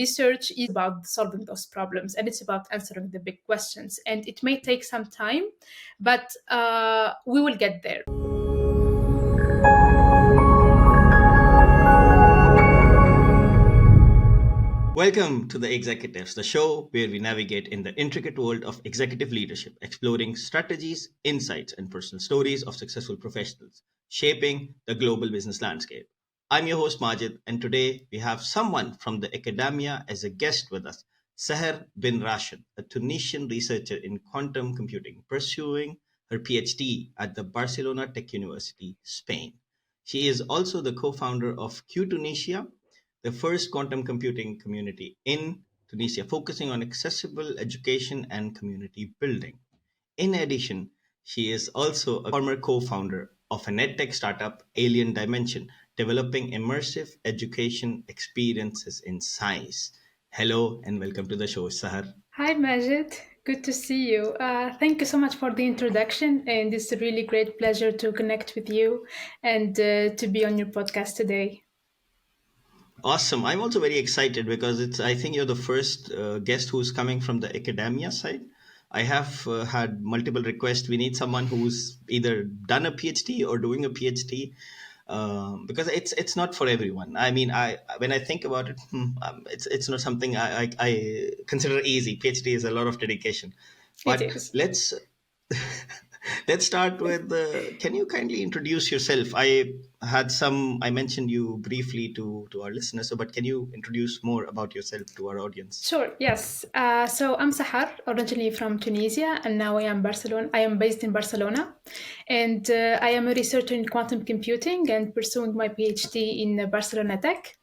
Research is about solving those problems, and it's about answering the big questions. And it may take some time, but we will get there. Welcome to The Executives, the show where we navigate in the intricate world of executive leadership, exploring strategies, insights, and personal stories of successful professionals shaping the global business landscape. I'm your host, Majid, and today we have someone from the academia as a guest with us, Sahar Ben Rached, a Tunisian researcher in quantum computing, pursuing her PhD at the Barcelona Tech University, Spain. She is also the co founder of Q Tunisia, the first quantum computing community in Tunisia, focusing on accessible education and community building. In addition, she is also a former co founder of an edtech startup, Alien Dimension, developing immersive education experiences in science. Hello and welcome to the show, Sahar. Hi, Majid. Good to see you. Thank you so much for the introduction, and it's a really great pleasure to connect with you and to be on your podcast today. Awesome. I'm also very excited because I think you're the first guest who's coming from the academia side. I have had multiple requests. We need someone who's either done a PhD or doing a PhD, because it's not for everyone. I mean, I when I think about it, it's not something I consider easy. PhD is a lot of dedication. It But is. let's start with, can you kindly introduce yourself? I mentioned you briefly to our listeners, so but can you introduce more about yourself to our audience? Sure, yes. So I'm Sahar, originally from Tunisia, and now I am based in Barcelona, and I am a researcher in quantum computing and pursuing my PhD in Barcelona Tech.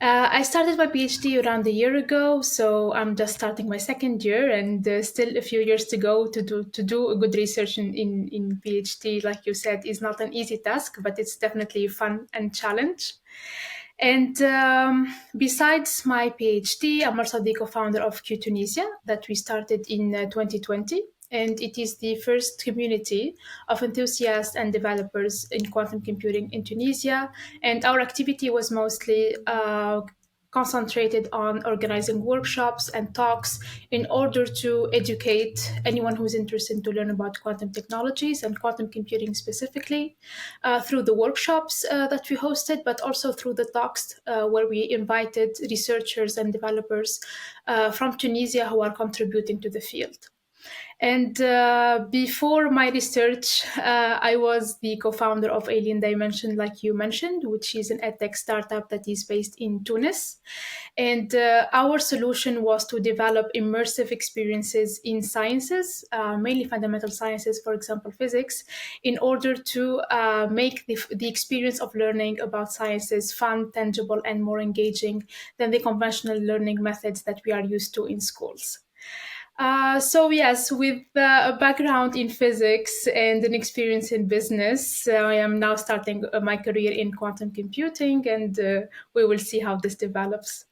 I started my PhD around a year ago, so I'm just starting my second year, and still a few years to go to do a good research in PhD. Like you said, is not an easy task, but it's definitely fun and challenge. And besides my PhD, I'm also the co-founder of Q Tunisia that we started in 2020. And it is the first community of enthusiasts and developers in quantum computing in Tunisia. And our activity was mostly concentrated on organizing workshops and talks in order to educate anyone who's interested to learn about quantum technologies and quantum computing specifically, through the workshops that we hosted, but also through the talks where we invited researchers and developers from Tunisia who are contributing to the field. And before my research, I was the co founder of Alien Dimension, like you mentioned, which is an edtech startup that is based in Tunis. And our solution was to develop immersive experiences in sciences, mainly fundamental sciences, for example, physics, in order to make the experience of learning about sciences fun, tangible, and more engaging than the conventional learning methods that we are used to in schools. So yes, with a background in physics and an experience in business, I am now starting my career in quantum computing, and we will see how this develops.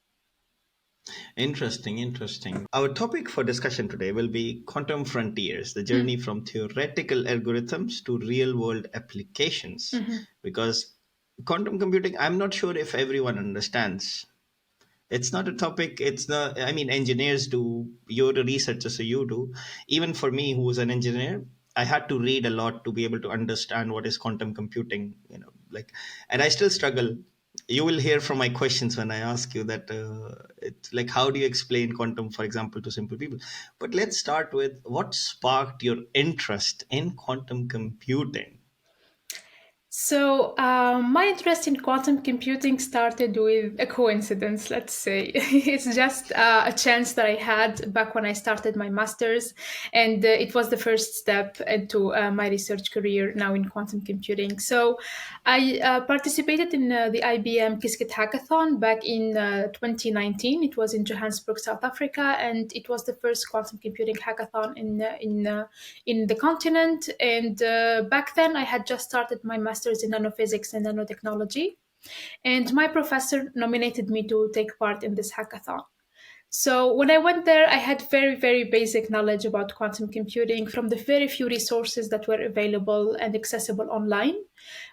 Interesting, interesting. Our topic for discussion today will be quantum frontiers, the Mm. journey from theoretical algorithms to real world applications. Mhm. Because quantum computing, I'm not sure if everyone understands. It's not a topic. It's not, I mean, engineers do, you're a researcher, so you do. Even for me, who was an engineer, I had to read a lot to be able to understand what is quantum computing, like, and I still struggle. You will hear from my questions when I ask you that, it's like, how do you explain quantum, for example, to simple people? But let's start with what sparked your interest in quantum computing. So, my interest in quantum computing started with a coincidence, let's say. It's just a chance that I had back when I started my master's, and it was the first step into my research career now in quantum computing. So, I participated in the IBM Qiskit Hackathon back in 2019. It was in Johannesburg, South Africa, and it was the first quantum computing hackathon in the continent. And back then, I had just started my master's in nanophysics and nanotechnology, and my professor nominated me to take part in this hackathon. So when I went there, I had very, very basic knowledge about quantum computing from the very few resources that were available and accessible online.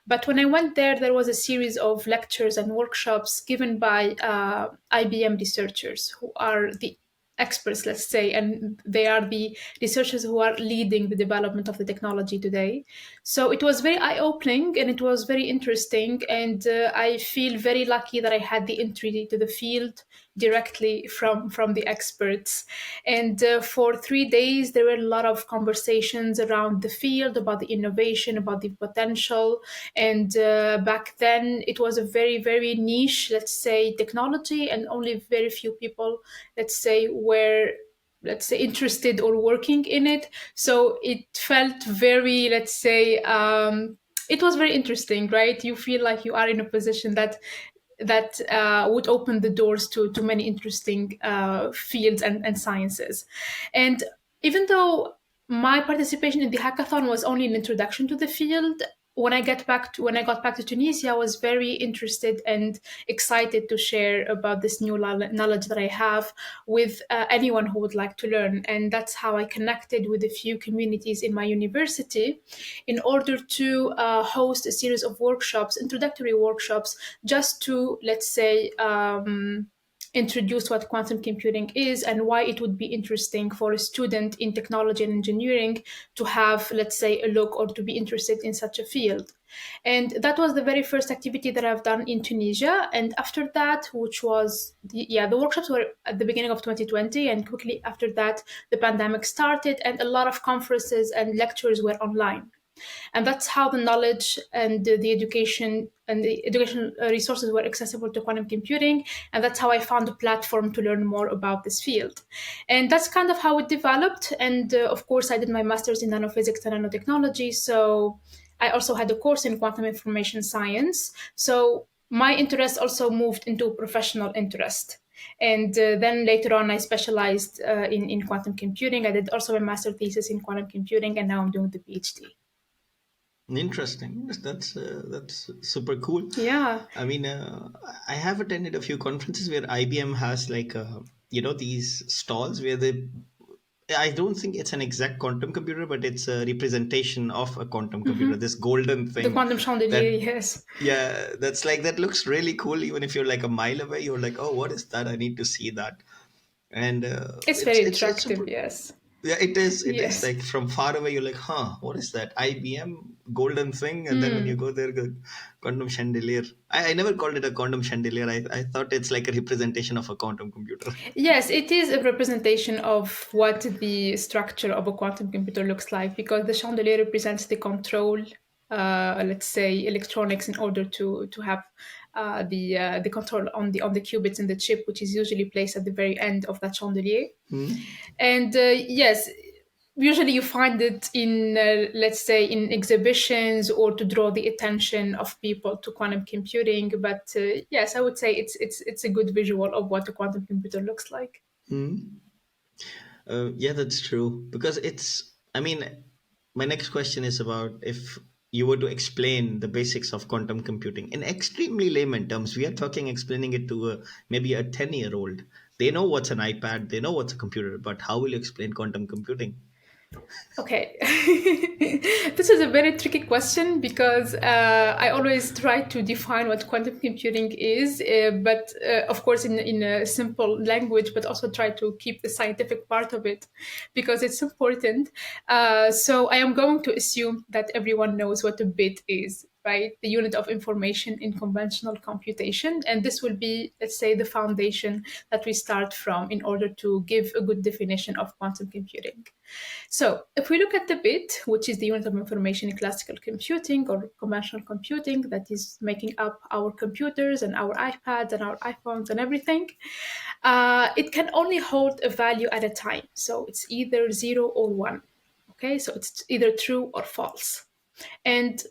But when I went there, there was a series of lectures and workshops given by IBM researchers who are the experts, let's say, and they are the researchers who are leading the development of the technology today. So it was very eye opening and it was very interesting. And I feel very lucky that I had the entry to the field directly from the experts. And for 3 days, there were a lot of conversations around the field about the innovation, about the potential. And back then, it was a very, very niche, let's say, technology, and only very few people, let's say, were interested or working in it. So it felt very, let's say, it was very interesting, right? You feel like you are in a position that would open the doors to many interesting fields and sciences. And even though my participation in the hackathon was only an introduction to the field, when I got back to Tunisia, I was very interested and excited to share about this new knowledge that I have with anyone who would like to learn. And that's how I connected with a few communities in my university in order to host a series of workshops, introductory workshops, just to, let's say, introduce what quantum computing is and why it would be interesting for a student in technology and engineering to have, let's say, a look or to be interested in such a field. And that was the very first activity that I've done in Tunisia. And after that, which was, the workshops were at the beginning of 2020. And quickly after that, the pandemic started and a lot of conferences and lectures were online. And that's how the knowledge and the education and the educational resources were accessible to quantum computing. And that's how I found a platform to learn more about this field. And that's kind of how it developed. And of course, I did my master's in nanophysics and nanotechnology. So I also had a course in quantum information science. So my interest also moved into professional interest. And then later on, I specialized in quantum computing. I did also a master thesis in quantum computing, and now I'm doing the PhD. Interesting. Yes, that's super cool. Yeah. I mean, I have attended a few conferences where IBM has like these stalls where they. I don't think it's an exact quantum computer, but it's a representation of a quantum computer. This golden The thing quantum chandelier, that, yes. yeah, that's like, that looks really cool. Even if you're like a mile away, you're like, oh, what is that? I need to see that. And It's very it's attractive, super. yes. Yeah, it is. It is Yes. like from far away, you're like, huh, what is that? IBM golden thing. And then when you Mm. go there, go, quantum chandelier. I never called it a quantum chandelier. I thought it's like a representation of a quantum computer. Yes, it is a representation of what the structure of a quantum computer looks like because the chandelier represents the control, let's say, electronics in order to have the control on the qubits in the chip, which is usually placed at the very end of that chandelier. Hmm? And yes, usually you find it in, let's say, in exhibitions or to draw the attention of people to quantum computing. But yes, I would say it's a good visual of what a quantum computer looks like. Hmm? Yeah, that's true. Because it's, I mean, my next question is about if you were to explain the basics of quantum computing in extremely layman terms. We are talking explaining it to maybe a 10-year-old. They know what's an iPad, they know what's a computer, but how will you explain quantum computing? Okay, this is a very tricky question because I always try to define what quantum computing is, but of course in a simple language, but also try to keep the scientific part of it because it's important. So I am going to assume that everyone knows what a bit is, right? The unit of information in conventional computation. And this will be, let's say, the foundation that we start from in order to give a good definition of quantum computing. So, if we look at the bit, which is the unit of information in classical computing or conventional computing that is making up our computers and our iPads and our iPhones and everything, it can only hold a value at a time. So, it's either 0 or 1. Okay, so it's either true or false. And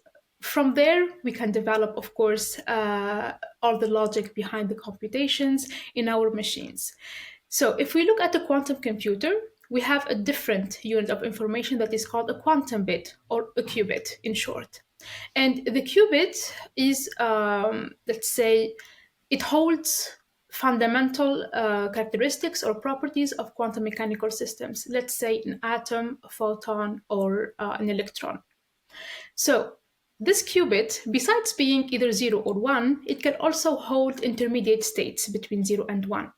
from there, we can develop, of course, all the logic behind the computations in our machines. So if we look at a quantum computer, we have a different unit of information that is called a quantum bit or a qubit in short. And the qubit is, let's say, it holds fundamental characteristics or properties of quantum mechanical systems, let's say an atom, a photon, or an electron. So this qubit, besides being either 0 or 1, it can also hold intermediate states between 0 and 1.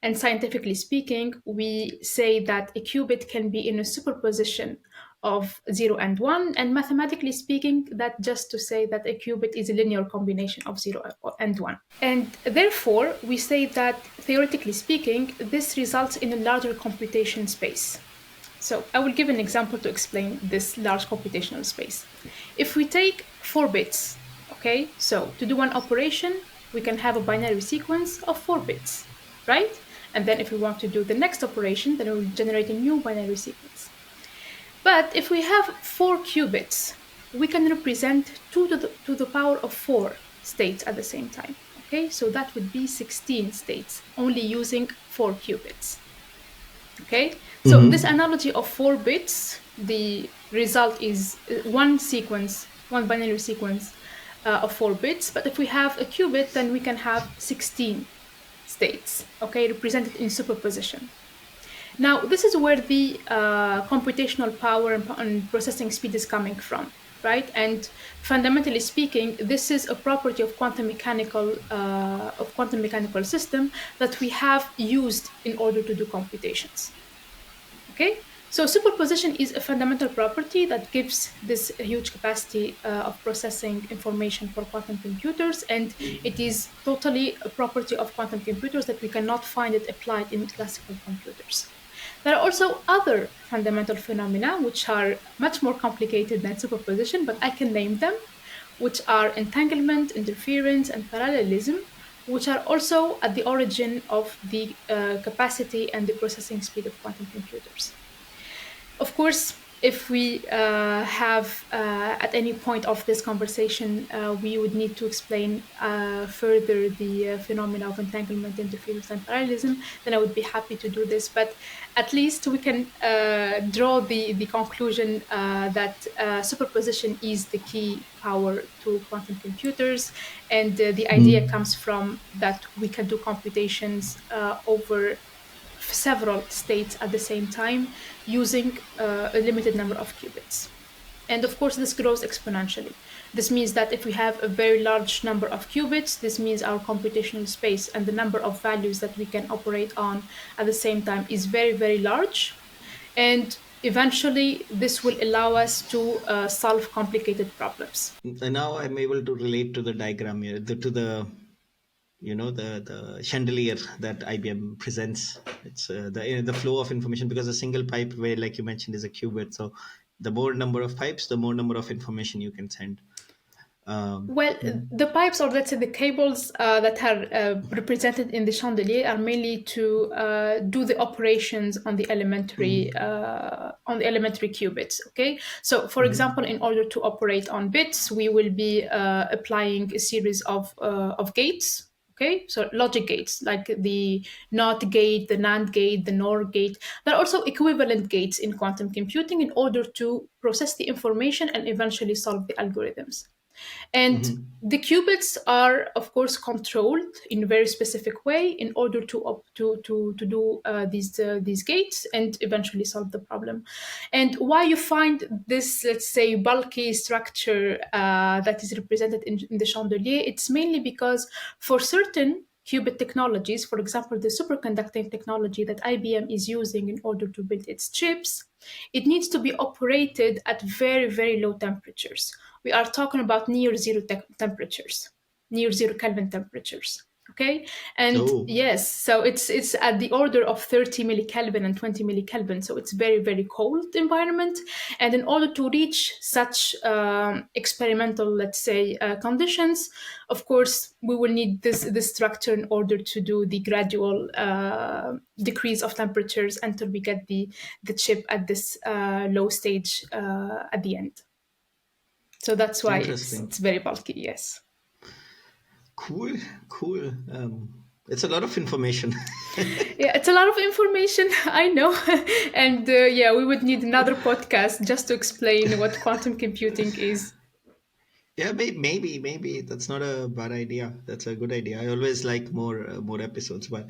And scientifically speaking, we say that a qubit can be in a superposition of 0 and 1, and mathematically speaking, that just to say that a qubit is a linear combination of 0 and 1. And therefore, we say that theoretically speaking, this results in a larger computation space. So I will give an example to explain this large computational space. If we take 4 bits, okay, so to do one operation, we can have a binary sequence of 4 bits, right? And then if we want to do the next operation, then we will generate a new binary sequence. But if we have 4 qubits, we can represent 2 to the power of 4 states at the same time, okay? So that would be 16 states, only using 4 qubits. Okay, so this analogy of 4 bits, the result is one sequence, one binary sequence of 4 bits. But if we have a qubit, then we can have 16 states, okay, represented in superposition. Now, this is where the computational power and processing speed is coming from, right? And fundamentally speaking, this is a property of quantum mechanical system that we have used in order to do computations. Okay, so superposition is a fundamental property that gives this huge capacity of processing information for quantum computers, and it is totally a property of quantum computers that we cannot find it applied in classical computers. There are also other fundamental phenomena which are much more complicated than superposition, but I can name them, which are entanglement, interference, and parallelism, which are also at the origin of the capacity and the processing speed of quantum computers. Of course, if we have at any point of this conversation, we would need to explain further the phenomena of entanglement, interference, and parallelism, then I would be happy to do this. But at least we can draw the conclusion that superposition is the key power to quantum computers. And the idea comes from that we can do computations over several states at the same time using a limited number of qubits. And of course, this grows exponentially. This means that if we have a very large number of qubits, this means our computational space and the number of values that we can operate on at the same time is very, very large. And eventually, this will allow us to solve complicated problems. And now I'm able to relate to the diagram here, to the the chandelier that IBM presents. It's the flow of information, because a single pipe, where like you mentioned, is a qubit. So the more number of pipes, the more number of information you can send. Well, the pipes, or let's say the cables that are represented in the chandelier, are mainly to do the operations on the elementary qubits. Okay, so for example, in order to operate on bits, we will be applying a series of gates. Okay, so logic gates like the NOT gate, the NAND gate, the NOR gate. There are also equivalent gates in quantum computing in order to process the information and eventually solve the algorithms. And the qubits are, of course, controlled in a very specific way in order to do these gates and eventually solve the problem. And why you find this, let's say, bulky structure that is represented in the chandelier, it's mainly because for certain qubit technologies, for example, the superconducting technology that IBM is using in order to build its chips, it needs to be operated at very, very low temperatures. We are talking about near zero temperatures, near zero Kelvin temperatures. Okay, and yes, so it's at the order of 30 millikelvin and 20 millikelvin, so it's very, very cold environment. And in order to reach such experimental, let's say, conditions, of course, we will need this structure in order to do the gradual decrease of temperatures until we get the chip at this low stage at the end. So that's why it's very bulky, yes. Cool. It's a lot of information. Yeah, it's a lot of information, I know. And we would need another podcast just to explain what quantum computing is. Yeah, maybe that's not a bad idea. That's a good idea. I always like more episodes. But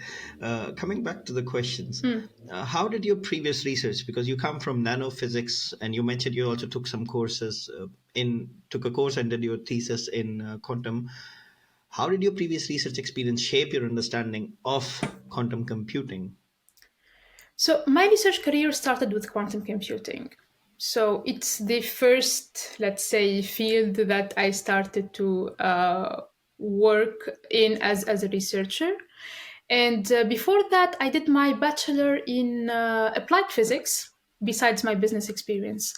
coming back to the questions, Mm. how did your previous research? Because you come from nanophysics, and you mentioned you also took some courses took a course and did your thesis in quantum. How did your previous research experience shape your understanding of quantum computing? So my research career started with quantum computing. So it's the first, let's say, field that I started to work in as a researcher. And before that, I did my bachelor in applied physics, besides my business experience.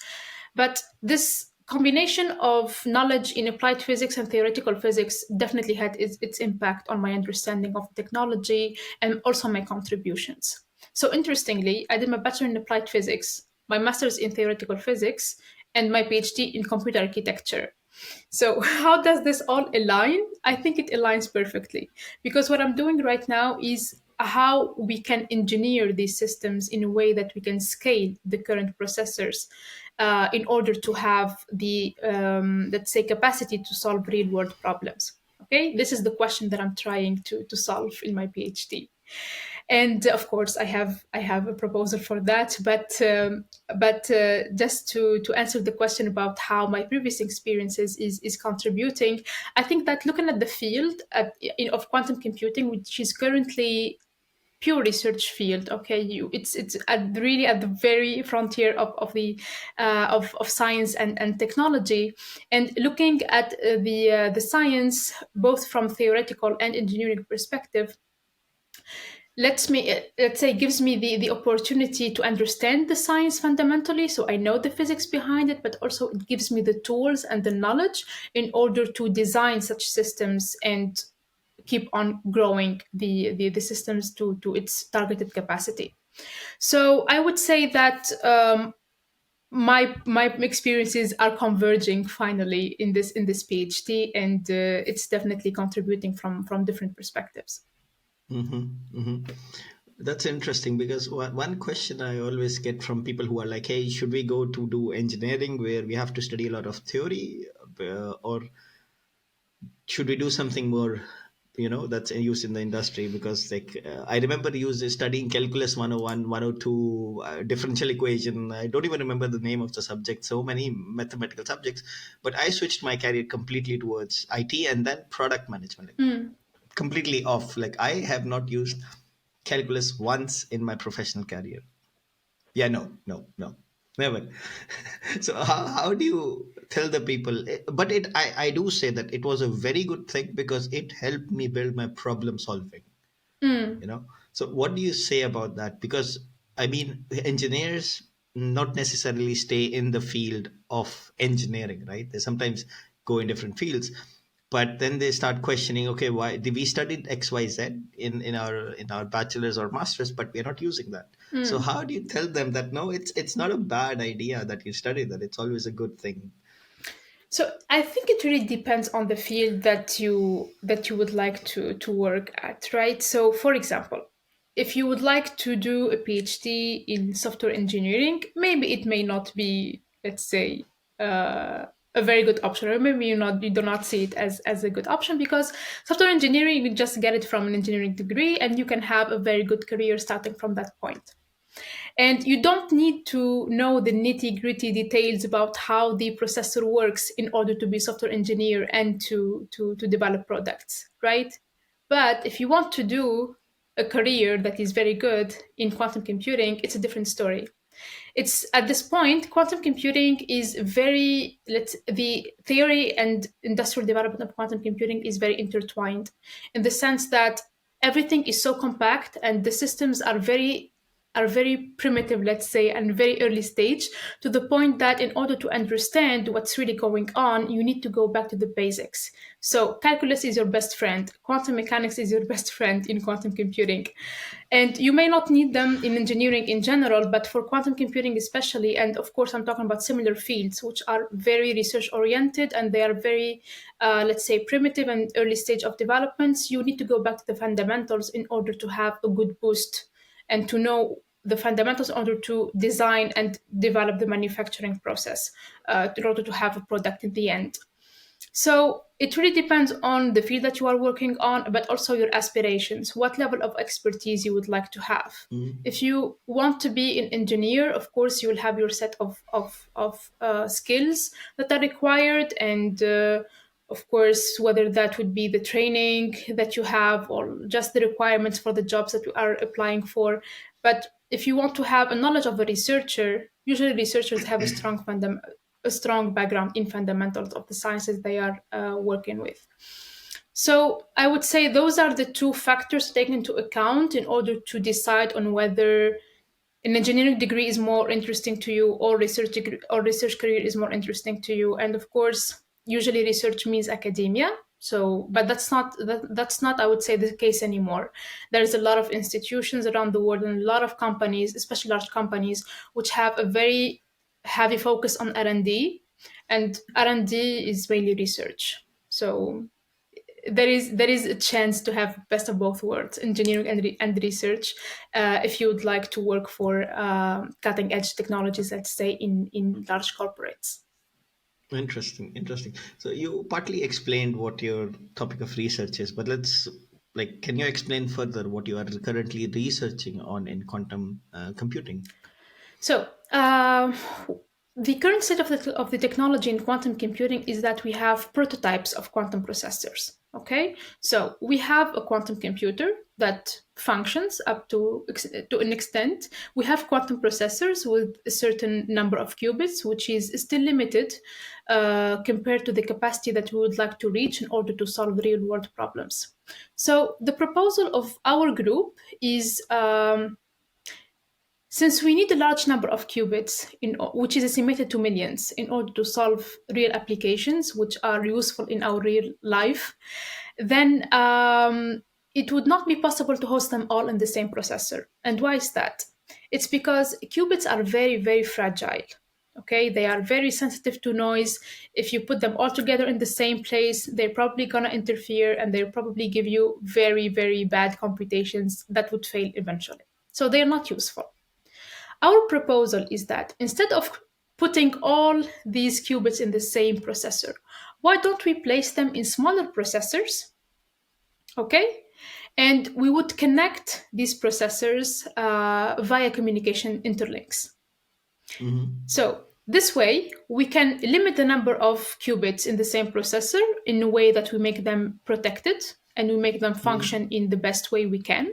But this combination of knowledge in applied physics and theoretical physics definitely had its impact on my understanding of technology and also my contributions. So interestingly, I did my bachelor in applied physics, my master's in theoretical physics, and my PhD in computer architecture. So, how does this all align? I think it aligns perfectly because what I'm doing right now is how we can engineer these systems in a way that we can scale the current processors in order to have the, let's say, capacity to solve real world problems. Okay, this is the question that I'm trying to solve in my PhD. And of course I have a proposal for that, but just to answer the question about how my previous experiences is contributing, I think that looking at the field of quantum computing, which is currently pure research field, okay, it's really at the very frontier of science and technology, and looking at the science both from theoretical and engineering perspective, let's say gives me the opportunity to understand the science fundamentally, so I know the physics behind it, but also it gives me the tools and the knowledge in order to design such systems and keep on growing the systems to its targeted capacity. So I would say that my experiences are converging finally in this PhD, and it's definitely contributing from different perspectives. Hmm. Hmm. That's interesting because one question I always get from people who are like, "Hey, should we go to do engineering where we have to study a lot of theory, or should we do something more, that's used in the industry?" Because like I remember studying calculus 101, 102, differential equation. I don't even remember the name of the subject. So many mathematical subjects, but I switched my career completely towards IT and then product management, Mm. completely off. Like I have not used calculus once in my professional career. Yeah, no, no, no, never. So how do you tell the people? But I do say that it was a very good thing because it helped me build my problem solving. Mm. You know. So what do you say about that? Because I mean, engineers not necessarily stay in the field of engineering, right? They sometimes go in different fields, but then they start questioning, okay, why did we studied xyz in our bachelor's or master's, but we're not using that. So Mm. how do you tell them that no, it's not a bad idea that you study that, it's always a good thing? So I think it really depends on the field that you would like to work at, right? So for example, if you would like to do a PhD in software engineering, maybe it may not be, let's say, a very good option, or maybe you do not see it as a good option, because software engineering, you just get it from an engineering degree and you can have a very good career starting from that point. And you don't need to know the nitty gritty details about how the processor works in order to be a software engineer and to develop products, right? But if you want to do a career that is very good in quantum computing, it's a different story. It's at this point, quantum computing is very, the theory and industrial development of quantum computing is very intertwined, in the sense that everything is so compact and the systems are very primitive, let's say, and very early stage, to the point that in order to understand what's really going on, you need to go back to the basics. So calculus is your best friend, quantum mechanics is your best friend in quantum computing. And you may not need them in engineering in general, but for quantum computing especially, and of course I'm talking about similar fields which are very research oriented and they are very, let's say, primitive and early stage of developments, you need to go back to the fundamentals in order to have a good boost and to know the fundamentals in order to design and develop the manufacturing process, in order to have a product in the end. So it really depends on the field that you are working on, but also your aspirations, what level of expertise you would like to have. Mm-hmm. If you want to be an engineer, of course, you will have your set of skills that are required. And of course, whether that would be the training that you have or just the requirements for the jobs that you are applying for. But if you want to have a knowledge of a researcher, usually researchers have a strong background in fundamentals of the sciences they are working with. So I would say those are the two factors taken into account in order to decide on whether an engineering degree is more interesting to you or research career is more interesting to you. And of course, usually research means academia. So but that's not, I would say, the case anymore. There's a lot of institutions around the world and a lot of companies, especially large companies, which have a very heavy focus on R&D, and R&D is mainly research. So there is a chance to have best of both worlds, engineering and research, if you would like to work for cutting edge technologies, let's say, in large corporates. Interesting, interesting. So you partly explained what your topic of research is, but let's like, can you explain further what you are currently researching on in quantum computing? So, the current state of the technology in quantum computing is that we have prototypes of quantum processors. Okay, so we have a quantum computer that functions up to an extent. We have quantum processors with a certain number of qubits, which is still limited compared to the capacity that we would like to reach in order to solve real world problems. So the proposal of our group is, since we need a large number of qubits, which is estimated to millions, in order to solve real applications which are useful in our real life, then it would not be possible to host them all in the same processor. And why is that? It's because qubits are very, very fragile. Okay, they are very sensitive to noise. If you put them all together in the same place, they're probably gonna interfere and they'll probably give you very, very bad computations that would fail eventually. So they're not useful. Our proposal is that instead of putting all these qubits in the same processor, why don't we place them in smaller processors? Okay? And we would connect these processors via communication interlinks. Mm-hmm. So, this way, we can limit the number of qubits in the same processor in a way that we make them protected and we make them function Mm-hmm. in the best way we can.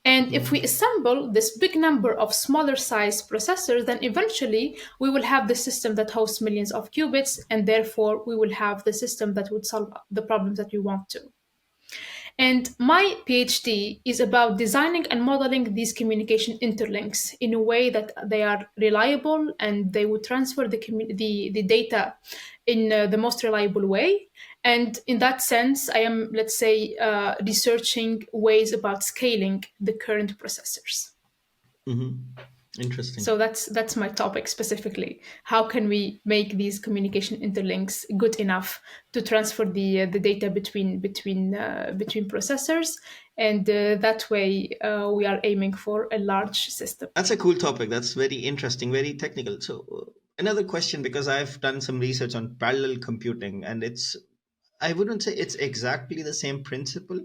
And if we Mm-hmm. assemble this big number of smaller size processors, then eventually we will have the system that hosts millions of qubits, and therefore we will have the system that would solve the problems that we want to. And my PhD is about designing and modeling these communication interlinks in a way that they are reliable and they would transfer the data in the most reliable way. And in that sense, I am, let's say, researching ways about scaling the current processors. Mm-hmm. Interesting. So that's my topic specifically. How can we make these communication interlinks good enough to transfer the data between processors, and that way we are aiming for a large system. That's a cool topic. That's very interesting, very technical. So, another question, because I've done some research on parallel computing, and I wouldn't say it's exactly the same principle,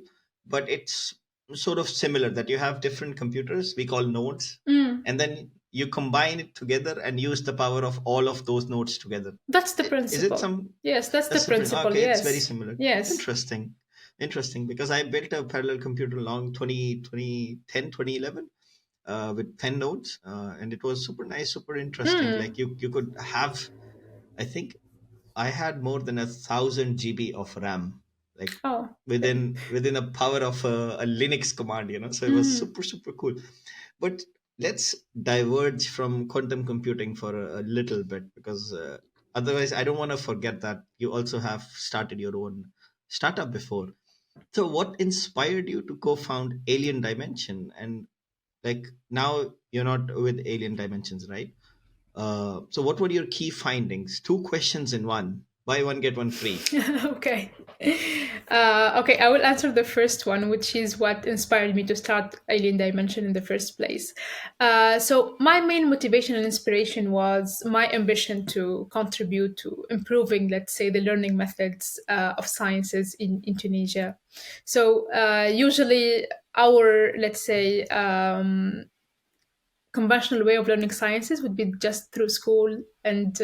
but it's sort of similar that you have different computers we call nodes, Mm, and then you combine it together and use the power of all of those nodes together. that's the Is it principle. some Yes, that's the that's different? principle. Okay, it's very Yes, similar. yes. Interesting. Interesting, because I built a parallel computer along 2010, 2011, with 10 nodes, and it was super nice, super interesting. Mm. Like you could have, I think I had more than 1,000 GB of RAM, like Oh, okay. within a power of a Linux command, So it was Mm. super super cool. But let's diverge from quantum computing for a little bit, because otherwise I don't want to forget that you also have started your own startup before. So what inspired you to co-found Alien Dimension? And like, now you're not with Alien Dimensions, right? So what were your key findings? Two questions in one. Buy one, get one free. Okay. Okay, I will answer the first one, which is what inspired me to start Alien Dimension in the first place. So, my main motivation and inspiration was my ambition to contribute to improving, let's say, the learning methods of sciences in Tunisia. So, usually, our, let's say, conventional way of learning sciences would be just through school and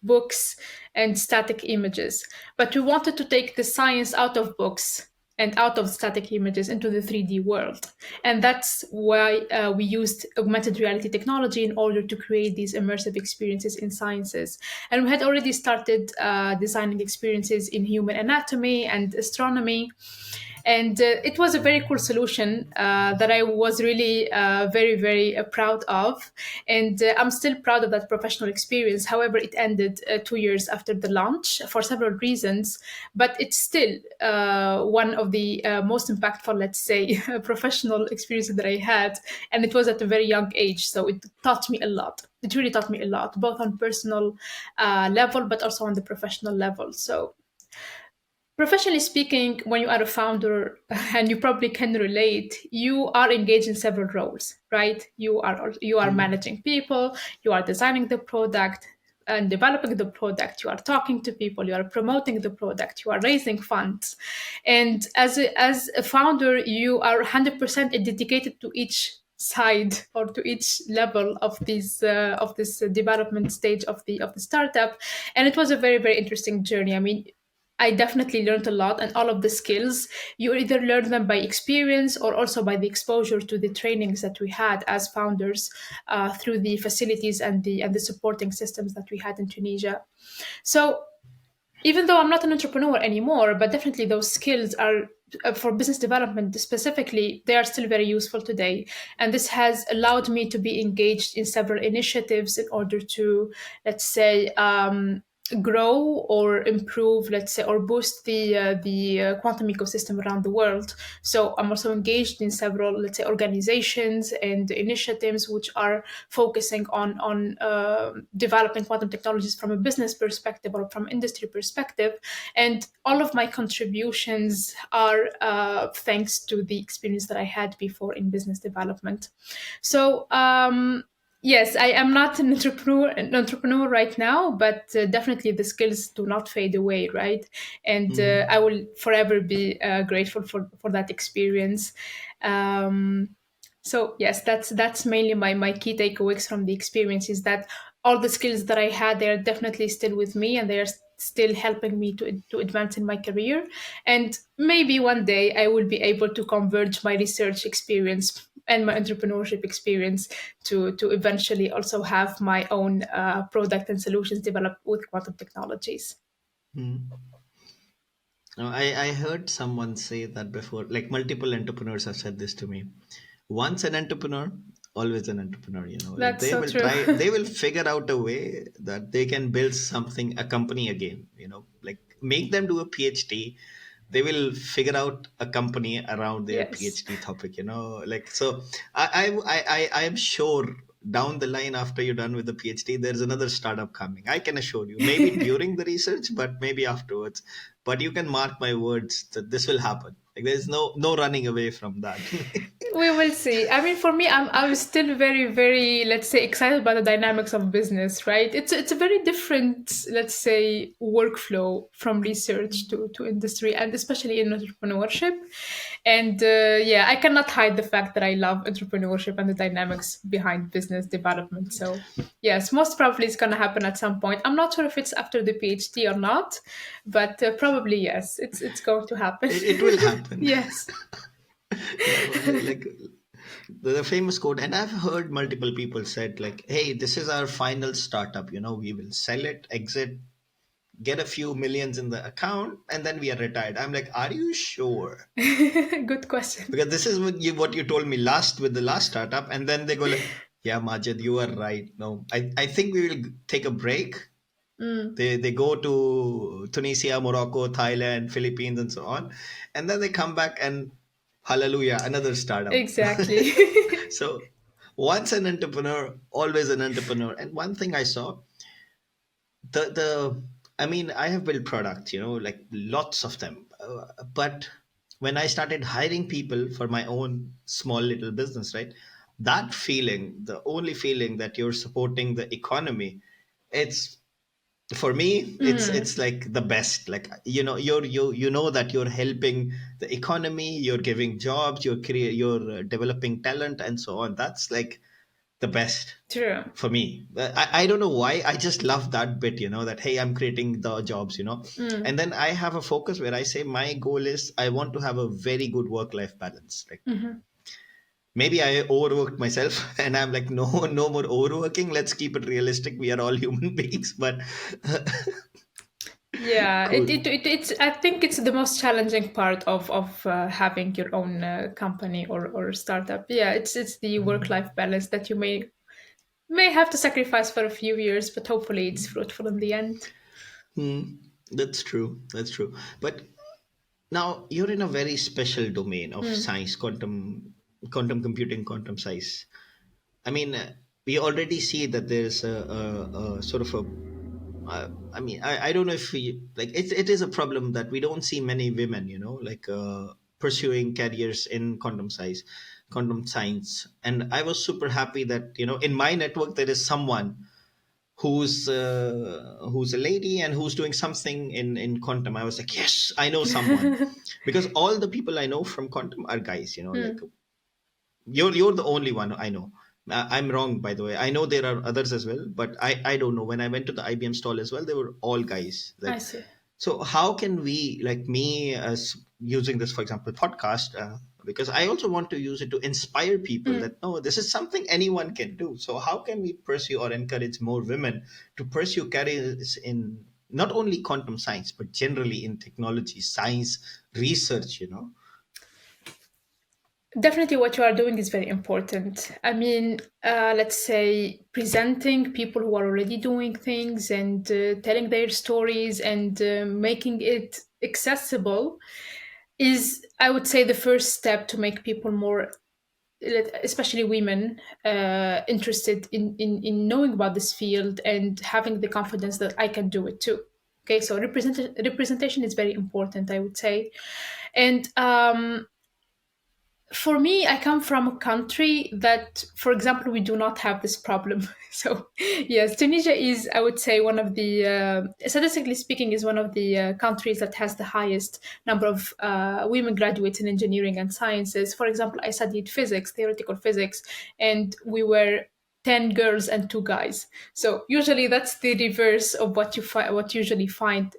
books and static images. But we wanted to take the science out of books and out of static images into the 3D world. And that's why we used augmented reality technology in order to create these immersive experiences in sciences. And we had already started designing experiences in human anatomy and astronomy, and it was a very cool solution that I was really very, very proud of. And I'm still proud of that professional experience. However, it ended 2 years after the launch for several reasons, but it's still one of the most impactful, let's say, professional experiences that I had. And it was at a very young age. So it taught me a lot. It really taught me a lot, both on personal level, but also on the professional level. So professionally speaking, when you are a founder, and you probably can relate, you are engaged in several roles, right? You are Mm. managing people, you are designing the product and developing the product, you are talking to people, you are promoting the product, you are raising funds. And as a founder, you are 100% dedicated to each side or to each level of this development stage of the startup. And it was a very, very interesting journey. I mean, I definitely learned a lot, and all of the skills you either learn them by experience or also by the exposure to the trainings that we had as founders through the facilities and the supporting systems that we had in Tunisia. So even though I'm not an entrepreneur anymore, but definitely those skills are for business development specifically, they are still very useful today. And this has allowed me to be engaged in several initiatives in order to, let's say, grow or improve, let's say, or boost the quantum ecosystem around the world. So I'm also engaged in several, let's say, organizations and initiatives which are focusing on developing quantum technologies from a business perspective or from industry perspective. And all of my contributions are thanks to the experience that I had before in business development. So yes, I am not an entrepreneur right now, but definitely the skills do not fade away, right? And I Mm. will forever be grateful for that experience. Um, so yes, that's mainly my key takeaways from the experience is that all the skills that I had, they are definitely still with me, and they are still helping me to advance in my career. And maybe one day I will be able to converge my research experience and my entrepreneurship experience to eventually also have my own product and solutions developed with quantum technologies. Mm. No, I heard someone say that before, like multiple entrepreneurs have said this to me. Once an entrepreneur, always an entrepreneur, like That's they so will true. try, they will figure out a way that they can build something, a company again, like make them do a PhD. They will figure out a company around their Yes. PhD topic, like so. I am sure down the line after you're done with the PhD, there's another startup coming. I can assure you. Maybe during the research, but maybe afterwards. But you can mark my words that this will happen. Like there's no running away from that. We will see. I mean, for me, I'm still very, very, let's say, excited by the dynamics of business, right? It's a very different, let's say, workflow from research to industry, and especially in entrepreneurship. And yeah, I cannot hide the fact that I love entrepreneurship and the dynamics behind business development. So yes, most probably it's going to happen at some point. I'm not sure if it's after the PhD or not, but probably yes, it's going to happen. It will happen. Yes. Like the famous quote, and I've heard multiple people said like, "Hey, this is our final startup. We will sell it, exit, get a few millions in the account, and then we are retired." I'm like, "Are you sure?" Good question. Because this is what you told me last with the last startup, and then they go like, "Yeah, Majid, you are right. No, I think we will take a break." Mm, They go to Tunisia, Morocco, Thailand, Philippines, and so on, and then they come back and hallelujah, another startup. exactly. So once an entrepreneur, always an entrepreneur. And one thing I saw, the I mean, I have built products, like lots of them. But when I started hiring people for my own small little business, right? That feeling, the only feeling that you're supporting the economy, it's for me, it's like the best. Like, you know that you're helping the economy, you're giving jobs, you're developing talent, and so on. That's like the best True. for me. I don't know why. I just love that bit, that, hey, I'm creating the jobs, Mm. and then I have a focus where I say my goal is I want to have a very good work life balance. Like, Mhm. maybe I overworked myself and I'm like, no, no more overworking. Let's keep it realistic. We are all human beings, but Yeah, cool. it's. I think it's the most challenging part of having your own company or startup. Yeah, it's the work life balance that you may have to sacrifice for a few years, but hopefully it's fruitful in the end. Hmm, that's true. That's true. But now you're in a very special domain of Mm. science, quantum computing, quantum science. I mean, we already see that there's a sort of a. I mean, I don't know if we like it is a problem that we don't see many women, like pursuing careers in quantum science. And I was super happy that in my network there is someone who's a lady and who's doing something in quantum. I was like, yes, I know someone, because all the people I know from quantum are guys. Like, Mm. you're the only one I know. I'm wrong, by the way. I know there are others as well, but I don't know. When I went to the IBM stall as well, they were all guys. I Like, see. so how can we, like me, as using this, for example, podcast, because I also want to use it to inspire people Mm. that no, this is something anyone can do. So how can we pursue or encourage more women to pursue careers in not only quantum science but generally in technology, science, research? Definitely, what you are doing is very important. I mean, let's say presenting people who are already doing things and telling their stories and making it accessible is, I would say, the first step to make people more, especially women, interested in knowing about this field and having the confidence that I can do it too. Okay, so representation is very important, I would say. And for me, I come from a country that, for example, we do not have this problem. So, yes, Tunisia is, I would say, one of the, statistically speaking, is one of the countries that has the highest number of women graduates in engineering and sciences. For example, I studied physics, theoretical physics, and we were 10 girls and 2 guys. So usually that's the reverse of what you usually find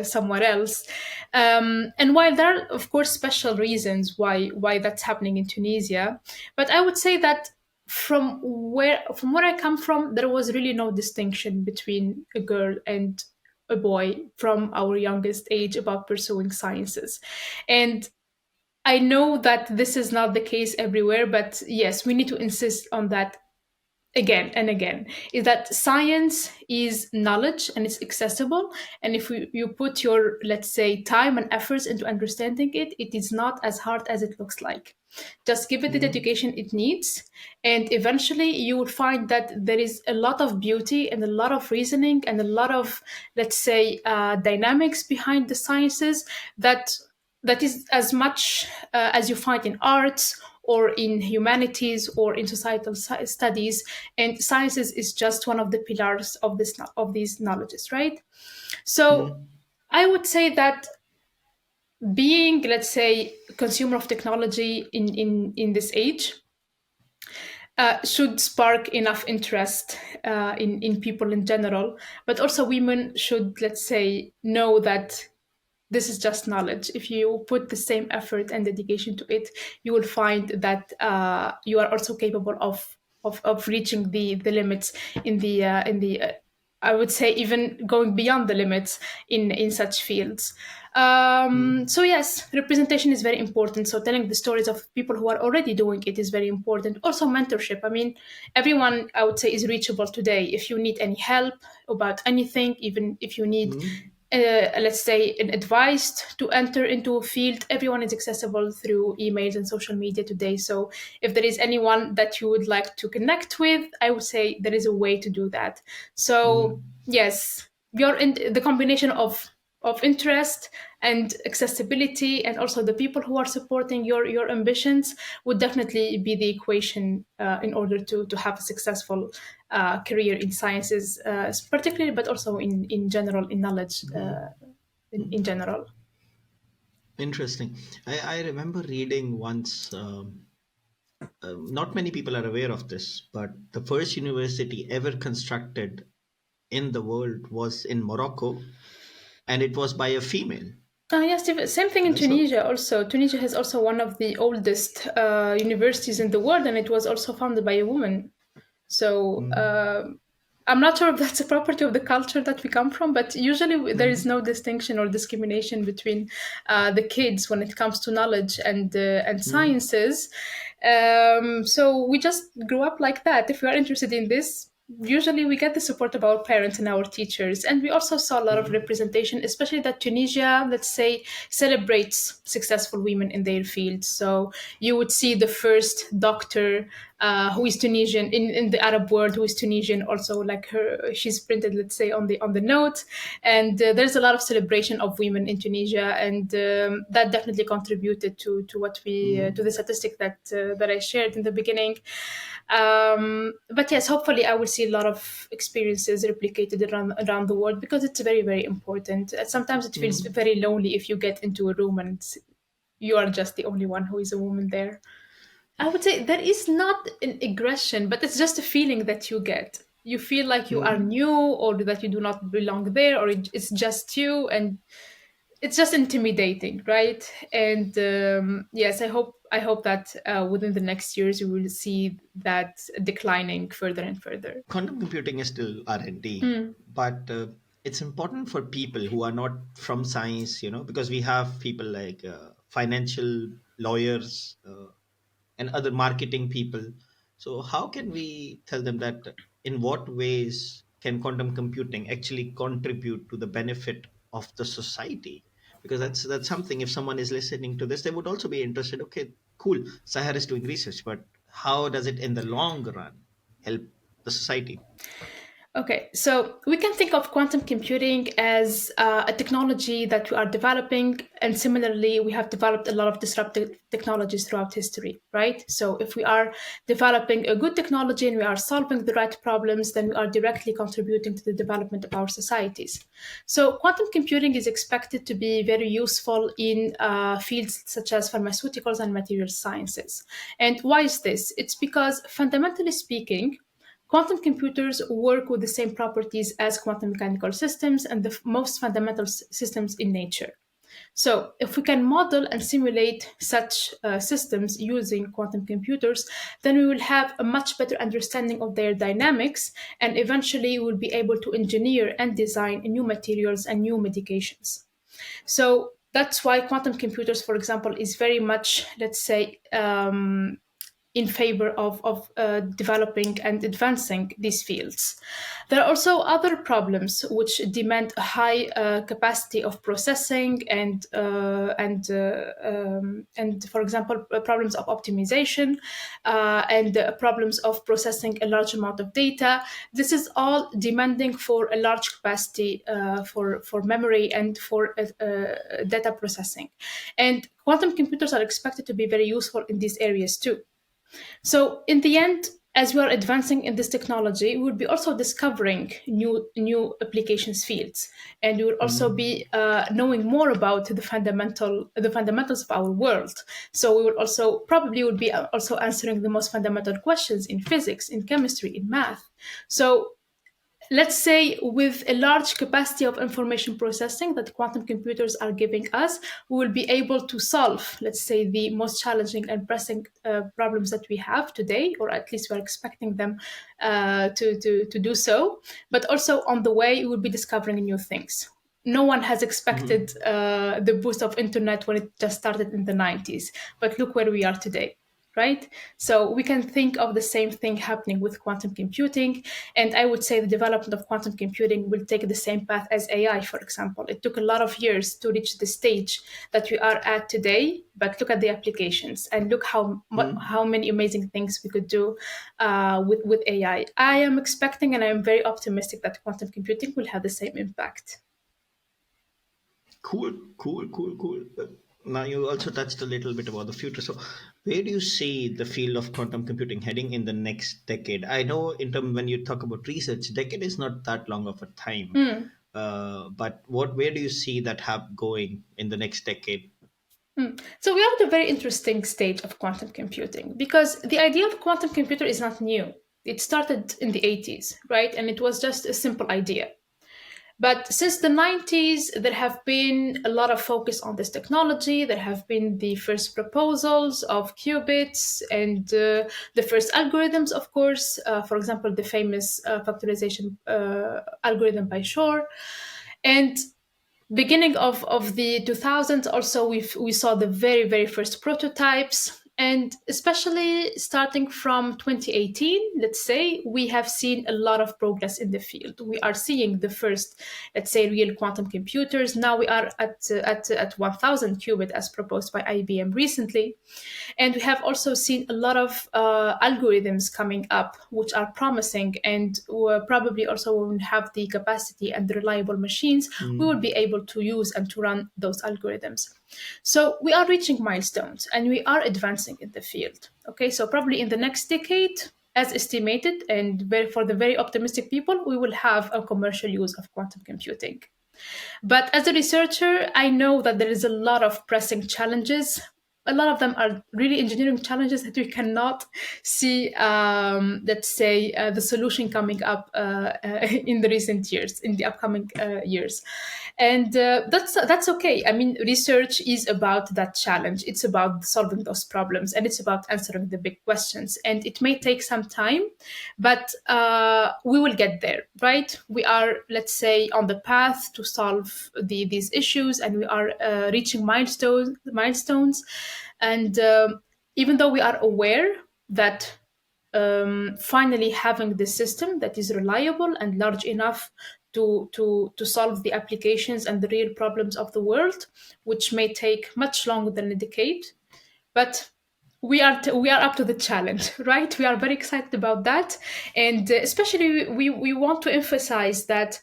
somewhere else. And while there are, of course, special reasons why that's happening in Tunisia, but I would say that from where I come from, there was really no distinction between a girl and a boy from our youngest age about pursuing sciences. And I know that this is not the case everywhere, but yes, we need to insist on that again and again, is that science is knowledge and it's accessible, and if you put your, let's say, time and efforts into understanding it, it is not as hard as it looks like. Just give it the Mm, education it needs, and eventually you will find that there is a lot of beauty and a lot of reasoning and a lot of, let's say, dynamics behind the sciences that is as much as you find in arts or in humanities or in societal studies, and sciences is just one of the pillars of this of these knowledges, right? So mm, I would say that being, let's say, consumer of technology in this age should spark enough interest in people in general, but also women should, let's say, know that this is just knowledge. If you put the same effort and dedication to it, you will find that you are also capable of reaching the limits in the I would say even going beyond the limits in such fields. mm, So yes, representation is very important. So telling the stories of people who are already doing it is very important. Also mentorship. I mean, everyone, I would say, is reachable today. If you need any help about anything, even if you need mm, let's say, an advice to enter into a field, everyone is accessible through emails and social media today. So if there is anyone that you would like to connect with, I would say there is a way to do that. So mm. yes. you're in the combination of interest and accessibility, and also the people who are supporting your ambitions would definitely be the equation in order to have a successful career in sciences, particularly, but also in general, in knowledge in general. Interesting. I remember reading once. Not many people are aware of this, but the first university ever constructed in the world was in Morocco, and it was by a female. Yes, same thing in So, Tunisia also. Tunisia has also one of the oldest universities in the world, and it was also founded by a woman. So I'm not sure if that's a property of the culture that we come from, but usually there is no distinction or discrimination between the kids when it comes to knowledge and sciences. So we just grew up like that. If we are interested in this, usually we get the support of our parents and our teachers. And we also saw a lot of representation, especially that Tunisia, let's say, celebrates successful women in their field. So you would see the first doctor who is Tunisian in the Arab world, who is Tunisian, also like her, she's printed, let's say, on the note. And there's a lot of celebration of women in Tunisia, and that definitely contributed to what we to the statistic that I shared in the beginning. But yes, hopefully I will see a lot of experiences replicated around the world, because it's very, very important. Sometimes it feels very lonely if you get into a room and you are just the only one who is a woman there. I would say that is not an aggression, but it's just a feeling that you get. You feel like you are new, or that you do not belong there, or it's just you, and it's just intimidating, right? And yes, I hope that within the next years we will see that declining further and further. quantum computing is still R&D, but it's important for people who are not from science, because we have people like financial lawyers, and other marketing people. So how can we tell them that in what ways can quantum computing actually contribute to the benefit of the society? Because that's something, if someone is listening to this, they would also be interested. Okay, cool, Sahar is doing research, but how does it in the long run help the society? Okay, so we can think of quantum computing as a technology that we are developing, and similarly, we have developed a lot of disruptive technologies throughout history, right? So, if we are developing a good technology and we are solving the right problems, then we are directly contributing to the development of our societies. So, quantum computing is expected to be very useful in fields such as pharmaceuticals and material sciences. And why is this? It's because, fundamentally speaking, quantum computers work with the same properties as quantum mechanical systems and the most fundamental systems in nature. So, if we can model and simulate such systems using quantum computers, then we will have a much better understanding of their dynamics, and eventually we'll be able to engineer and design new materials and new medications. So, that's why quantum computers, for example, is very much, let's say, in favor of developing and advancing these fields. There are also other problems which demand a high capacity of processing and for example, problems of optimization and problems of processing a large amount of data. This is all demanding for a large capacity for memory and for data processing. And quantum computers are expected to be very useful in these areas too. So in the end, as we are advancing in this technology, we will be also discovering new applications fields, and we will also be knowing more about the fundamentals of our world. So we will also probably would be also answering the most fundamental questions in physics, in chemistry, in math. So let's say with a large capacity of information processing that quantum computers are giving us, we will be able to solve, let's say, the most challenging and pressing problems that we have today, or at least we're expecting them to do so. But also on the way, we will be discovering new things. No one has expected the boost of internet when it just started in the 90s, but look where we are today, right? So we can think of the same thing happening with quantum computing. And I would say the development of quantum computing will take the same path as AI, for example. It took a lot of years to reach the stage that we are at today, but look at the applications and look how many amazing things we could do with AI. I am expecting and I am very optimistic that quantum computing will have the same impact. Cool, cool, cool, cool. Now you also touched a little bit about the future. So, where do you see the field of quantum computing heading in the next decade? I know, in term when you talk about research, decade is not that long of a time. But where do you see that going in the next decade? So we are at a very interesting stage of quantum computing because the idea of quantum computer is not new. It started in the 80s, right? And it was just a simple idea. But since the 90s, there have been a lot of focus on this technology. There have been the first proposals of qubits and the first algorithms, of course. For example, the famous factorization algorithm by Shor. And beginning of the 2000s also we saw the very first prototypes, and especially starting from 2018, let's say, we have seen a lot of progress in the field. We are seeing the first, let's say, real quantum computers. Now we are at 1000 qubit as proposed by IBM recently. And we have also seen a lot of algorithms coming up, which are promising, and probably also when we have the capacity and the reliable machines, we will be able to use and to run those algorithms. So we are reaching milestones and we are advancing in the field. Okay, so probably in the next decade, as estimated, and for the very optimistic people, we will have a commercial use of quantum computing. But as a researcher, I know that there is a lot of pressing challenges. A lot of them are really engineering challenges that we cannot see, let's say, the solution coming up in the recent years, in the upcoming years. And that's okay. I mean, research is about that challenge. It's about solving those problems, and it's about answering the big questions. And it may take some time, but we will get there, right? We are, let's say, on the path to solve these issues, and we are reaching milestones. And even though we are aware that finally having this system that is reliable and large enough to solve the applications and the real problems of the world, which may take much longer than a decade, but we are up to the challenge, right? We are very excited about that, and especially we want to emphasize that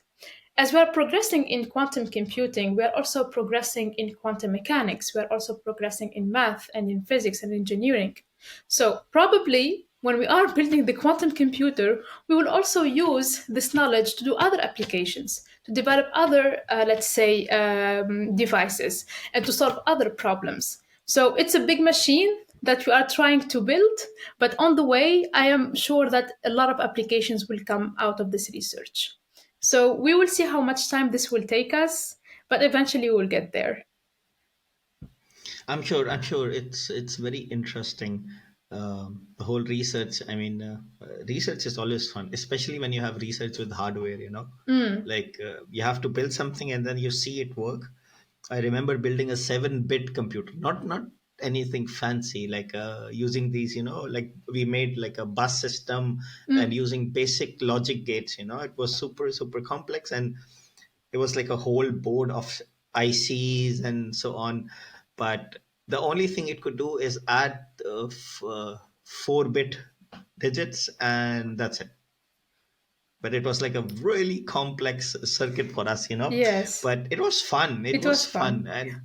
as we are progressing in quantum computing, we are also progressing in quantum mechanics. We are also progressing in math and in physics and engineering. So probably when we are building the quantum computer, we will also use this knowledge to do other applications, to develop other, let's say, devices, and to solve other problems. So it's a big machine that we are trying to build, but on the way, I am sure that a lot of applications will come out of this research. So we will see how much time this will take us, but eventually we will get there. I'm sure it's very interesting. The whole research. I mean, research is always fun, especially when you have research with hardware. Like you have to build something and then you see it work. I remember building a 7-bit computer, not anything fancy, like using these, like we made like a bus system and using basic logic gates. It was super complex, and it was like a whole board of ICs and so on. But the only thing it could do is add 4-bit digits, and that's it. But it was like a really complex circuit for us. Yes, But it was fun. It it was was fun. fun. And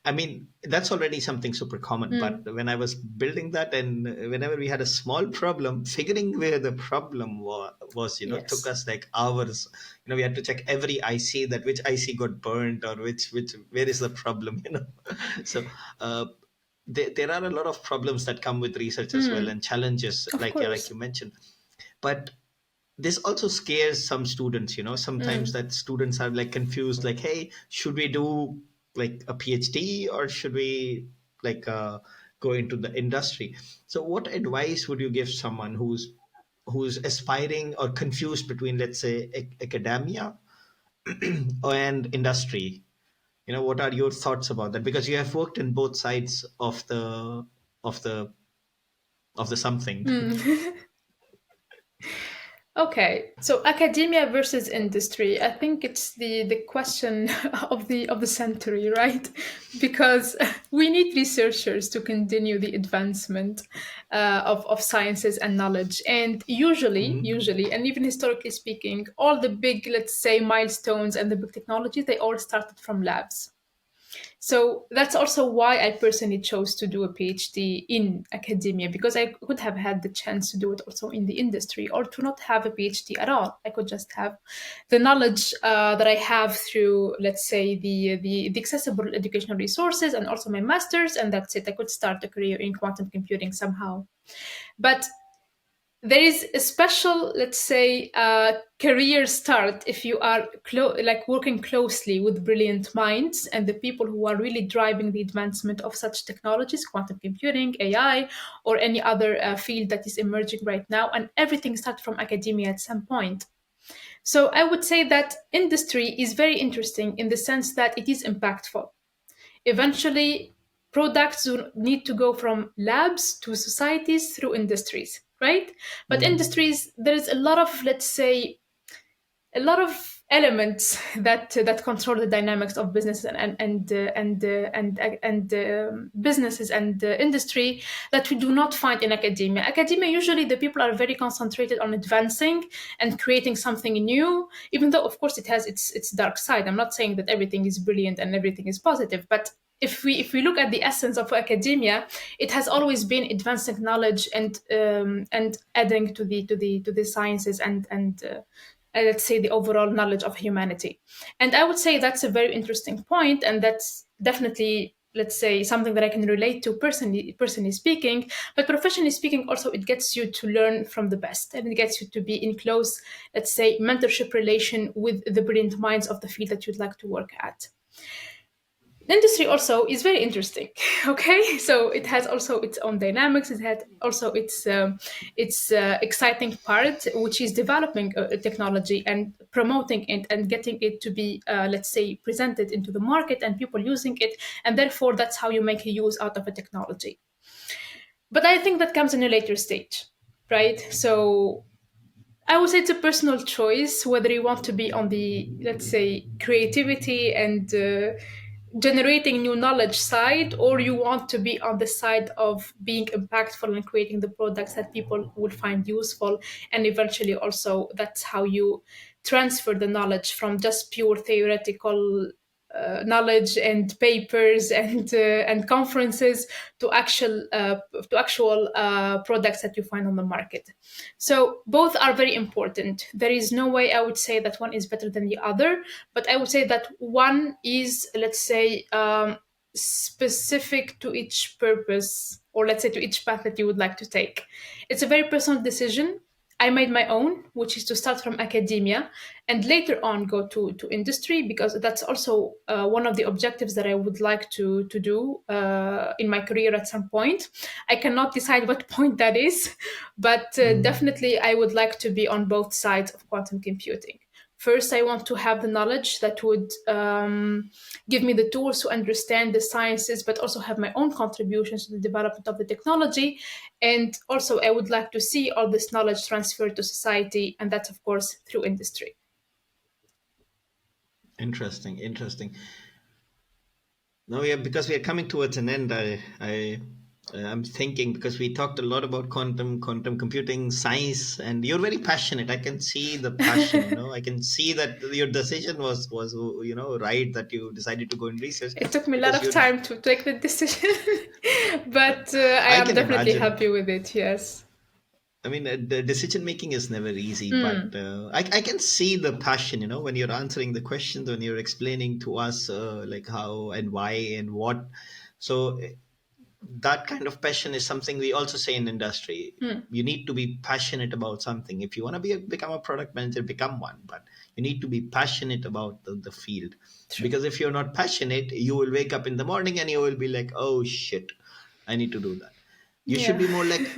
I mean, that's already something super common. But when I was building that, and whenever we had a small problem, figuring where the problem was, took Yes. us like hours. We had to check every IC, that which IC got burnt, or which where is the problem. So there are a lot of problems that come with research as well, and challenges, Of like course. you mentioned. But this also scares some students. Sometimes that students are like confused, like, hey, should we do like a PhD, or should we like go into the industry? So what advice would you give someone who's aspiring or confused between, let's say, academia and industry? What are your thoughts about that, because you have worked in both sides of the of the something. Okay, so academia versus industry. I think it's the question of the century, right? Because we need researchers to continue the advancement of sciences and knowledge. And usually, and even historically speaking, all the big, let's say, milestones and the big technologies, they all started from labs. So that's also why I personally chose to do a PhD in academia, because I could have had the chance to do it also in the industry, or to not have a PhD at all. I could just have the knowledge that I have through, let's say, the accessible educational resources, and also my master's, and that's it. I could start a career in quantum computing somehow. But there is a special, let's say, career start if you are like working closely with brilliant minds and the people who are really driving the advancement of such technologies, quantum computing, AI, or any other field that is emerging right now. And everything starts from academia at some point. So I would say that industry is very interesting in the sense that it is impactful. Eventually, products need to go from labs to societies through industries, right? But Mhm. industries, there is a lot of, let's say, a lot of elements that control the dynamics of business and businesses and industry that we do not find in academia. Academia, usually the people are very concentrated on advancing and creating something new, even though of course it has its dark side. I'm not saying that everything is brilliant and everything is positive, but if we look at the essence of academia, it has always been advancing knowledge and adding to the sciences and let's say the overall knowledge of humanity. And I would say that's a very interesting point, and that's definitely, let's say, something that I can relate to personally speaking. But professionally speaking, also it gets you to learn from the best, and it gets you to be in close, let's say, mentorship relation with the brilliant minds of the field that you'd like to work at. The industry also is very interesting. Okay, so it has also its own dynamics. It had also its exciting part, which is developing a technology and promoting it and getting it to be, let's say, presented into the market and people using it, and therefore that's how you make a use out of a technology. But I think that comes in a later stage, right? So I would say it's a personal choice whether you want to be on the, let's say, creativity and generating new knowledge side, or you want to be on the side of being impactful and creating the products that people will find useful. And eventually, also, that's how you transfer the knowledge from just pure theoretical knowledge and papers and conferences to actual products that you find on the market. So both are very important. There is no way I would say that one is better than the other, but I would say that one is, let's say, specific to each purpose, or let's say to each path that you would like to take. It's a very personal decision. I made my own, which is to start from academia and later on go to industry, because that's also one of the objectives that I would like to do in my career at some point. I cannot decide what point that is, but definitely I would like to be on both sides of quantum computing. First, I want to have the knowledge that would give me the tools to understand the sciences, but also have my own contributions to the development of the technology. And also, I would like to see all this knowledge transferred to society, and that's, of course, through industry. Interesting, interesting. No, yeah, because we are coming towards an end. I'm thinking because we talked a lot about quantum computing, science, and you're very passionate. I can see the passion. I can see that your decision was right, that you decided to go in research It took me a lot because of you're. time to take the decision, but I I am can definitely imagine. happy with it, yes. I mean, the decision making is never easy, but Mm, I can see the passion, when you're answering the questions, when you're explaining to us like how and why and what. So that kind of passion is something we also say in industry. mm, You need to be passionate about something. If you want to become a product manager, become one. But you need to be passionate about the field. true. Because if you're not passionate, you will wake up in the morning and you will be like, oh shit, I need to do that. You should Yeah. be more like,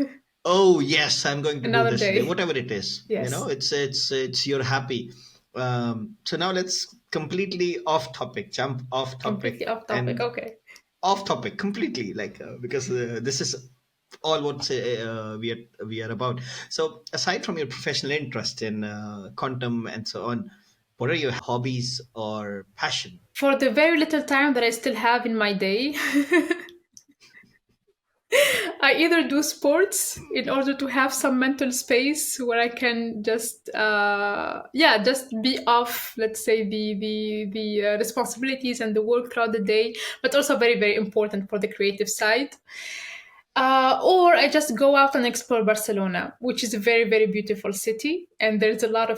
oh yes, I'm going to do Another this today, day. whatever it is. Yes. It's you're happy. So now let's completely off topic, jump off Completely topic off topic. and Okay. off topic completely, like because this is all what we are about. So, aside from your professional interest in quantum and so on, what are your hobbies or passion? For the very little time that I still have in my day, I either do sports in order to have some mental space where I can just, yeah, just be off, let's say, the responsibilities and the work throughout the day, but also very, very important for the creative side. Or I just go out and explore Barcelona, which is a very, very beautiful city, and there's a lot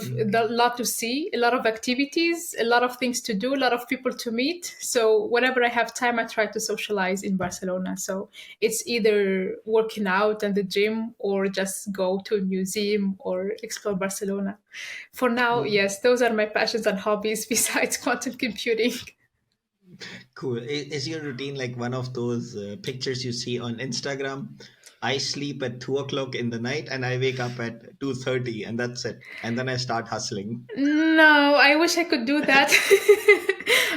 to see, a lot of activities, a lot of things to do, a lot of people to meet. So whenever I have time, I try to socialize in Barcelona. So it's either working out in the gym or just go to a museum or explore Barcelona. For now, Mm. yes, those are my passions and hobbies besides quantum computing. Cool. Is your routine like one of those pictures you see on Instagram? I sleep at 2 o'clock in the night and I wake up at 2:30, and that's it. And then I start hustling. No, I wish I could do that.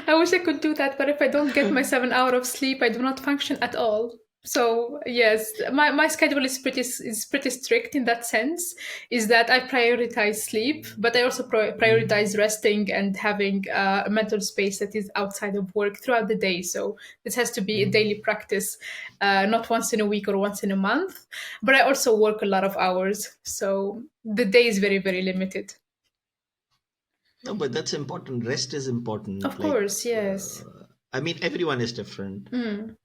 I wish I could do that, but if I don't get my 7 hour of sleep, I do not function at all. So yes, my schedule is pretty strict in that sense. Is that I prioritize sleep, but I also Mm. prioritize resting and having a mental space that is outside of work throughout the day. So this has to be a daily Mm. practice, not once in a week or once in a month. But I also work a lot of hours, so the day is very, very limited. No, but that's important. Rest is important. Of Like, course, yes. I mean, everyone is different. Mm.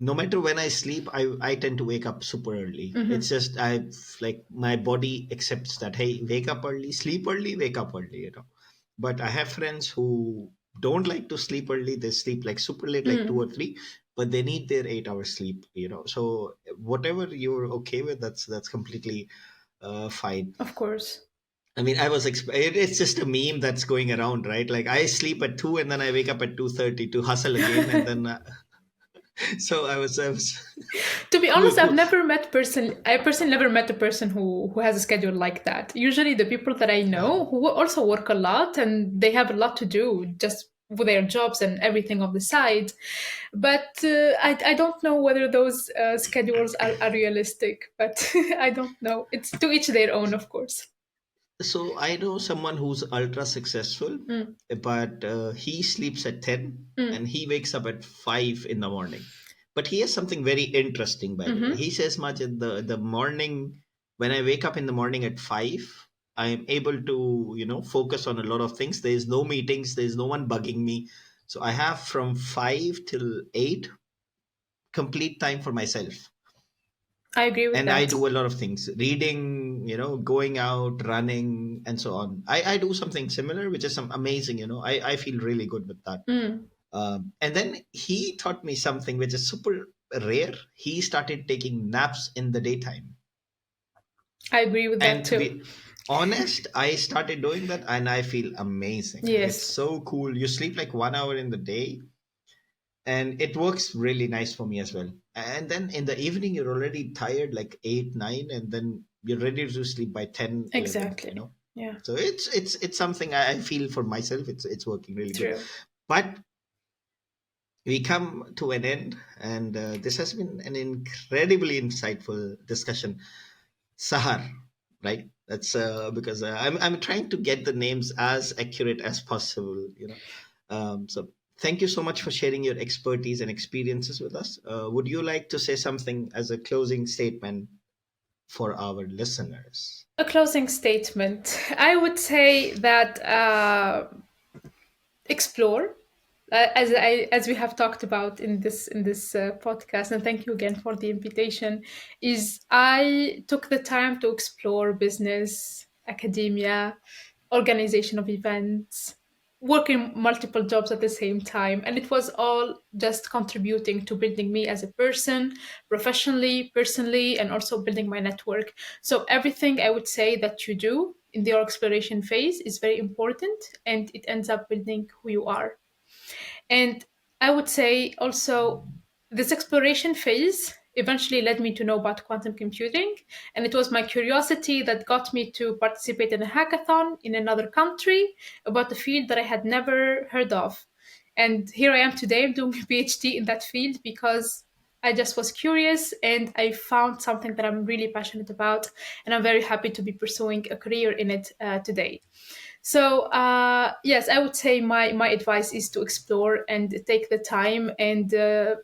No matter when I sleep, I tend to wake up super early. Hmm. It's just like my body accepts that, hey, wake up early, sleep early, wake up early. But I have friends who don't like to sleep early. They sleep like super late, like two Mm. or three, but they need their 8 hours sleep. So whatever you're okay with, that's completely fine. Of course. I mean, it's just a meme that's going around, right? Like I sleep at 2 and then I wake up at 2:30 to hustle again, and then so I was To be cool, honest, cool. I personally never met a person who has a schedule like that. Usually the people that I Uh, know who also work a lot and they have a lot to do just with their jobs and everything on the side. But I don't know whether those schedules are realistic, but I don't know. It's to each their own, of course. so I know someone who's ultra successful, Mm. but he sleeps at 10 Mm. and he wakes up at 5 in the morning. But he has something very interesting, by the way. Hmm. He says, Majid, the morning, when I wake up in the morning at 5, I am able to, focus on a lot of things. There's no meetings, there's no one bugging me. So I have from 5 till 8 complete time for myself. I agree with And I that. do a lot of things, reading, going out, running, and so on. I do something similar, which is some amazing. I feel really good with that. Mm. And then he taught me something which is super rare. He started taking naps in the daytime. I agree with that And to too. be honest, I started doing that and I feel amazing. Like it's Yes. so cool. You sleep like 1 hour in the day, and it works really nice for me as well. And then in the evening, you're already tired, like 8, 9, and then you're ready to sleep by 10, 11. Exactly. Yeah. So it's something I feel for myself. It's working really good. True. But we come to an end, and this has been an incredibly insightful discussion. Sahar, right? That's because I'm trying to get the names as accurate as possible. So thank you so much for sharing your expertise and experiences with us. Would you like to say something as a closing statement for our listeners? A closing statement. I would say that explore, as we have talked about in this podcast, and thank you again for the invitation. Is I took the time to explore business, academia, organization of events, working multiple jobs at the same time, and it was all just contributing to building me as a person, professionally, personally, and also building my network. So everything I would say that you do in the exploration phase is very important, and it ends up building who you are. And I would say also this exploration phase eventually led me to know about quantum computing. And it was my curiosity that got me to participate in a hackathon in another country about a field that I had never heard of. And here I am today doing a PhD in that field because I just was curious and I found something that I'm really passionate about, and I'm very happy to be pursuing a career in it today. So yes, I would say my advice is to explore and take the time and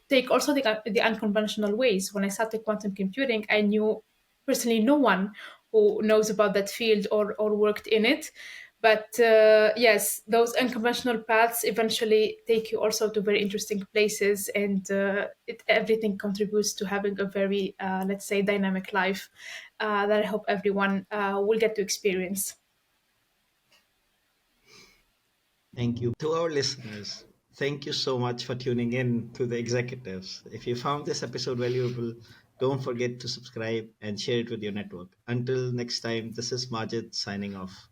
take also the unconventional ways. When I started quantum computing, I knew personally no one who knows about that field or worked in it. But yes, those unconventional paths eventually take you also to very interesting places, and everything contributes to having a very, let's say, dynamic life that I hope everyone will get to experience. Thank you. To our listeners, thank you so much for tuning in to the executives. If you found this episode valuable, don't forget to subscribe and share it with your network. Until next time, this is Majid signing off.